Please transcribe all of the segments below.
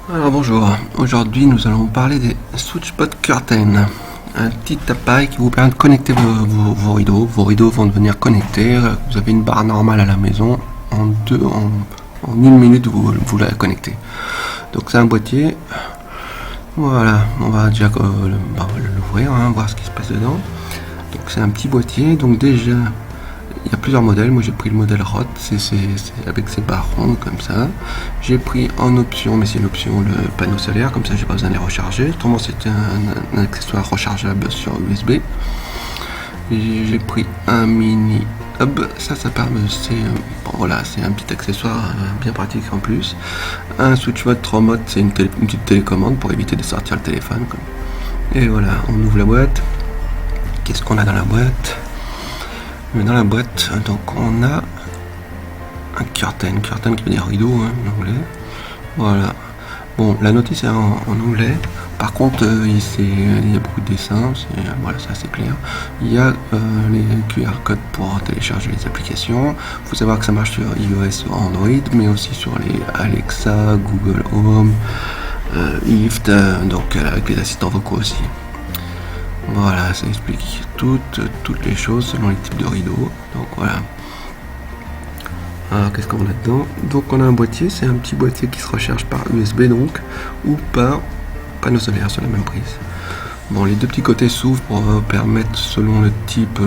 Alors bonjour, aujourd'hui nous allons parler des SwitchBot Curtain, un petit appareil qui vous permet de connecter vos rideaux. Vos rideaux vont devenir connectés, vous avez une barre normale à la maison, en une minute vous la connectez. Donc c'est un boîtier, voilà, on va déjà l'ouvrir, voir ce qui se passe dedans. Donc c'est un petit boîtier, donc déjà il y a plusieurs modèles. Moi j'ai pris le modèle ROT, c'est avec ses barres rondes comme ça. J'ai pris en option, mais c'est une option, le panneau solaire, comme ça j'ai pas besoin de les recharger. Autrement c'est un accessoire rechargeable sur USB. J'ai pris un mini hub, ça permet, voilà, c'est un petit accessoire bien pratique en plus. Un switch mode 3 modes, c'est une petite télécommande pour éviter de sortir le téléphone. Et voilà, on ouvre la boîte. Qu'est-ce qu'on a dans la boîte? Dans la boîte, donc on a un curtain qui veut dire rideau en anglais. Voilà. Bon, la notice est en anglais. Par contre, il y a beaucoup de dessins. Voilà, c'est assez clair. Il y a les QR codes pour télécharger les applications. Il faut savoir que ça marche sur iOS ou Android, mais aussi sur les Alexa, Google Home, Lift, donc avec les assistants vocaux aussi. Voilà, ça explique toutes les choses selon les types de rideaux. Donc voilà. Alors qu'est-ce qu'on a dedans? Donc on a un boîtier, c'est un petit boîtier qui se recharge par USB donc, ou par panneau solaire sur la même prise. Bon, les deux petits côtés s'ouvrent pour permettre selon le type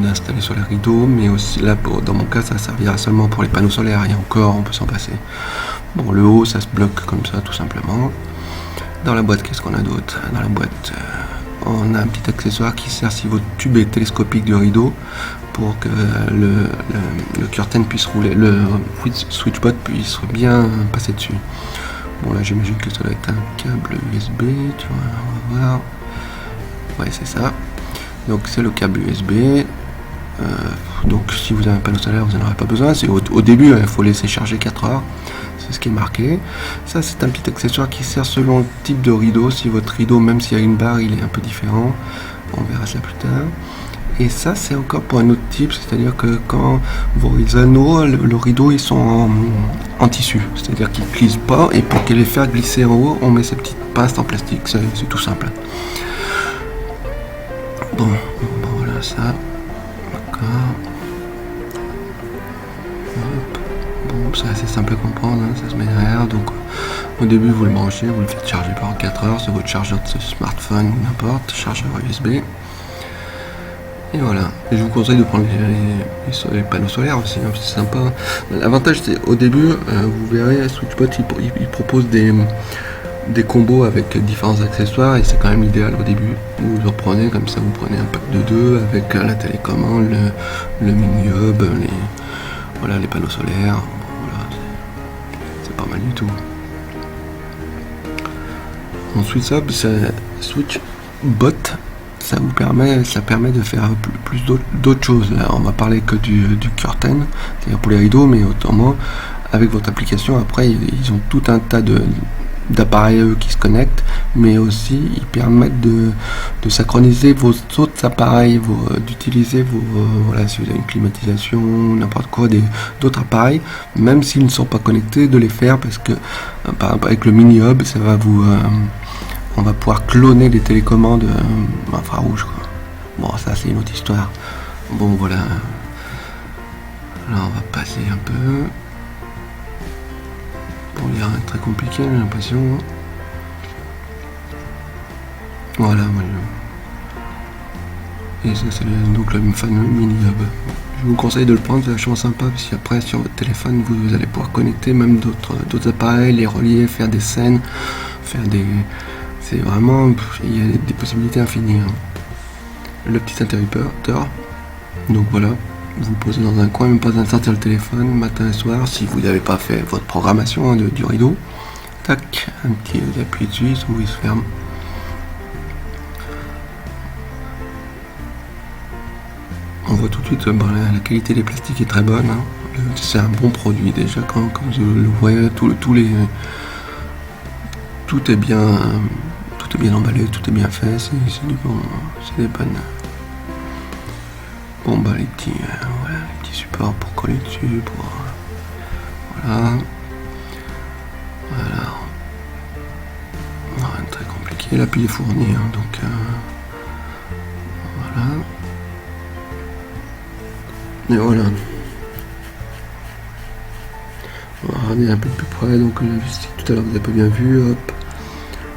d'installer sur les rideaux, mais aussi là, dans mon cas, ça servira seulement pour les panneaux solaires, et encore on peut s'en passer. Bon, le haut ça se bloque comme ça tout simplement. Dans la boîte, qu'est-ce qu'on a d'autre? Dans la boîte, on a un petit accessoire qui sert si votre tube est télescopique du rideau pour que le curtain puisse rouler, le SwitchBot puisse bien passer dessus. Bon là j'imagine que ça doit être un câble USB, tu vois, on va voir. Ouais, c'est ça. Donc c'est le câble USB. Donc si vous avez un panneau solaire, vous n'en aurez pas besoin. C'est au début, il faut laisser charger 4 heures. C'est ce qui est marqué. Ça c'est un petit accessoire qui sert selon le type de rideau. Si votre rideau, même s'il y a une barre, il est un peu différent, on verra ça plus tard. Et ça c'est encore pour un autre type, c'est-à-dire que quand vos anneaux, le rideau, ils sont en tissu, c'est-à-dire qu'ils ne glissent pas, et pour les faire glisser en haut, on met ces petites pinces en plastique, c'est tout simple. Bon, voilà ça, d'accord. Bon, c'est assez simple à comprendre, ça se met derrière. Donc au début vous le branchez, vous le faites charger pendant 4 heures sur votre chargeur de smartphone ou n'importe, chargeur USB. Et voilà, et je vous conseille de prendre les panneaux solaires aussi, c'est sympa. L'avantage c'est au début, vous verrez, SwitchBot il propose des combos avec différents accessoires, et c'est quand même idéal au début. Vous le reprenez comme ça, vous prenez un pack de 2 avec la télécommande, le mini hub, les panneaux solaires. Voilà, c'est pas mal du tout. Ensuite SwitchBot, ça permet de faire plus d'autres choses. Là, on va parler que du curtain, c'est-à-dire pour les rideaux, mais autrement, avec votre application, après, ils ont tout un tas d'appareils qui se connectent, mais aussi ils permettent de synchroniser vos autres appareils, d'utiliser voilà, si vous avez une climatisation, n'importe quoi, d'autres appareils, même s'ils ne sont pas connectés, de les faire, parce que par exemple avec le mini hub, ça va on va pouvoir cloner les télécommandes infrarouges, quoi. Bon, ça c'est une autre histoire. Bon, voilà. Là on va passer un peu. Bon, il y a rien de très compliqué, j'ai l'impression. Voilà, et ça c'est donc le fameux mini hub. Je vous conseille de le prendre, c'est vachement sympa, parce qu'après sur votre téléphone vous allez pouvoir connecter même d'autres appareils, les relier, faire des scènes, c'est vraiment, il y a des possibilités infinies. Le petit interrupteur, donc voilà, vous le posez dans un coin, même pas besoin de sortir le téléphone matin et soir si vous n'avez pas fait votre programmation du rideau. Tac, un petit appui dessus, il s'ouvre, il se ferme. On voit tout de suite, la qualité des plastiques est très bonne. C'est un bon produit déjà quand vous le voyez, tout est bien emballé, tout est bien fait, c'est des bonnes. Bon bah les petits supports pour coller dessus, voilà. Ok, l'appui est fourni, hein, donc voilà. Et voilà. On va regarder un peu plus près, donc tout à l'heure vous n'avez pas bien vu, hop,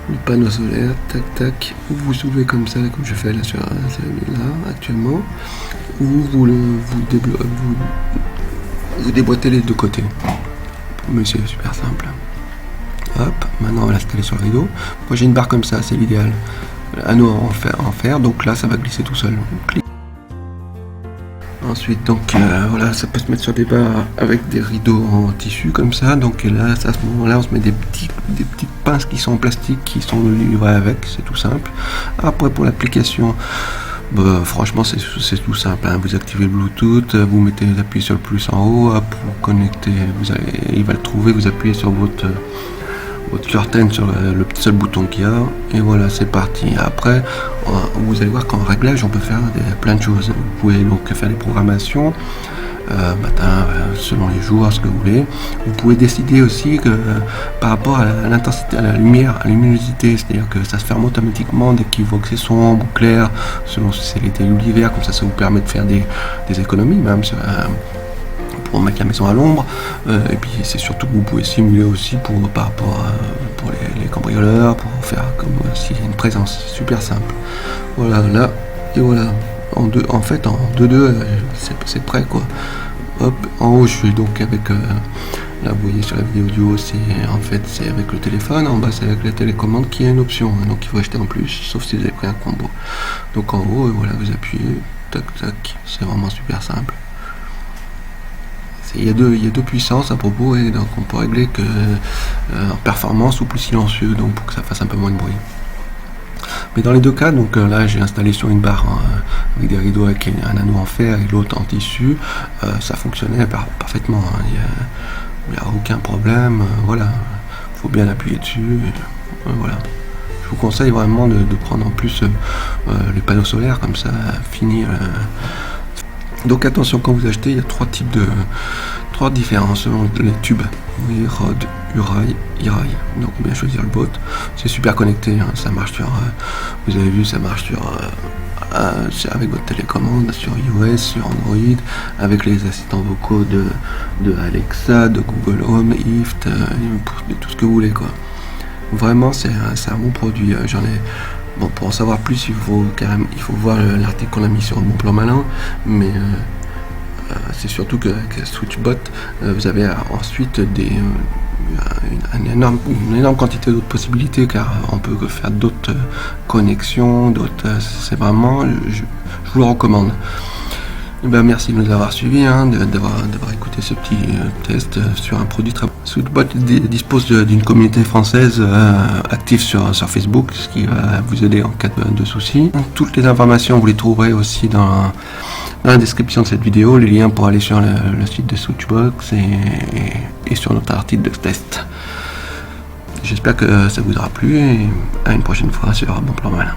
le panneau solaire, tac tac, ou vous soulevez comme ça, comme je fais là sur celui-là actuellement, ou vous déboîtez les deux côtés. Mais c'est super simple. Hop, maintenant on va l'installer sur le rideau. Moi j'ai une barre comme ça, c'est l'idéal. Anneau en fer, donc là ça va glisser tout seul. Clic. Ensuite, donc voilà, ça peut se mettre sur des barres avec des rideaux en tissu comme ça. Donc là, à ce moment-là, on se met des petites pinces qui sont en plastique, qui sont livrées avec, c'est tout simple. Après, pour l'application, bah, franchement, c'est tout simple. Hein. Vous activez le Bluetooth, vous mettez l'appui sur le plus en haut, hop, vous connectez, il va le trouver, vous appuyez sur votre curtain sur le petit seul bouton qu'il y a, et voilà, c'est parti. Après, vous allez voir qu'en réglage on peut faire plein de choses. Vous pouvez donc faire des programmations matin, selon les jours, ce que vous voulez. Vous pouvez décider aussi que par rapport à l'intensité, à la lumière, à la luminosité, c'est-à-dire que ça se ferme automatiquement dès qu'il voit que c'est sombre ou clair, selon si c'est l'été ou l'hiver. Comme ça vous permet de faire des économies même pour mettre la maison à l'ombre, et puis c'est surtout que vous pouvez simuler aussi par rapport pour les cambrioleurs, pour faire comme s'il y a une présence. C'est super simple. Voilà, là, et voilà. En fait, en 2-2, c'est prêt quoi. Hop, en haut, je suis donc avec, là vous voyez sur la vidéo audio, c'est avec le téléphone, en bas c'est avec la télécommande qui est une option, donc il faut acheter en plus, sauf si vous avez pris un combo. Donc en haut, voilà, vous appuyez, tac tac, c'est vraiment super simple. Il y a deux puissances à propos, et donc on peut régler que en performance ou plus silencieux, donc pour que ça fasse un peu moins de bruit. Mais dans les deux cas, donc là j'ai installé sur une barre avec des rideaux avec un anneau en fer et l'autre en tissu, ça fonctionnait parfaitement. Hein. Il n'y a aucun problème, voilà. Il faut bien appuyer dessus, voilà. Je vous conseille vraiment de prendre en plus les panneaux solaires, comme ça finir. Donc attention, quand vous achetez, il y a trois différences selon les tubes. Vous voyez, Rode, Urail, Irail. Donc bien choisir le bot. C'est super connecté, hein. Ça marche sur, vous avez vu, ça marche avec votre télécommande, sur iOS, sur Android, avec les assistants vocaux de Alexa, de Google Home, Ift, tout ce que vous voulez quoi. Vraiment, c'est un bon produit. Bon, pour en savoir plus, il faut voir l'article qu'on a mis sur Bon Plan Malin, mais c'est surtout qu'avec SwitchBot, vous avez ensuite une énorme quantité d'autres possibilités, car on peut faire d'autres connexions, c'est vraiment, je vous le recommande. Et ben, merci de nous avoir suivis, hein, d'avoir écouté ce petit test sur un produit très bon. SwitchBot dispose d'une communauté française active sur Facebook, ce qui va vous aider en cas de soucis. Toutes les informations, vous les trouverez aussi dans la description de cette vidéo, les liens pour aller sur le site de Switchbox et sur notre article de test. J'espère que ça vous aura plu, et à une prochaine fois sur Bon Plan Malin.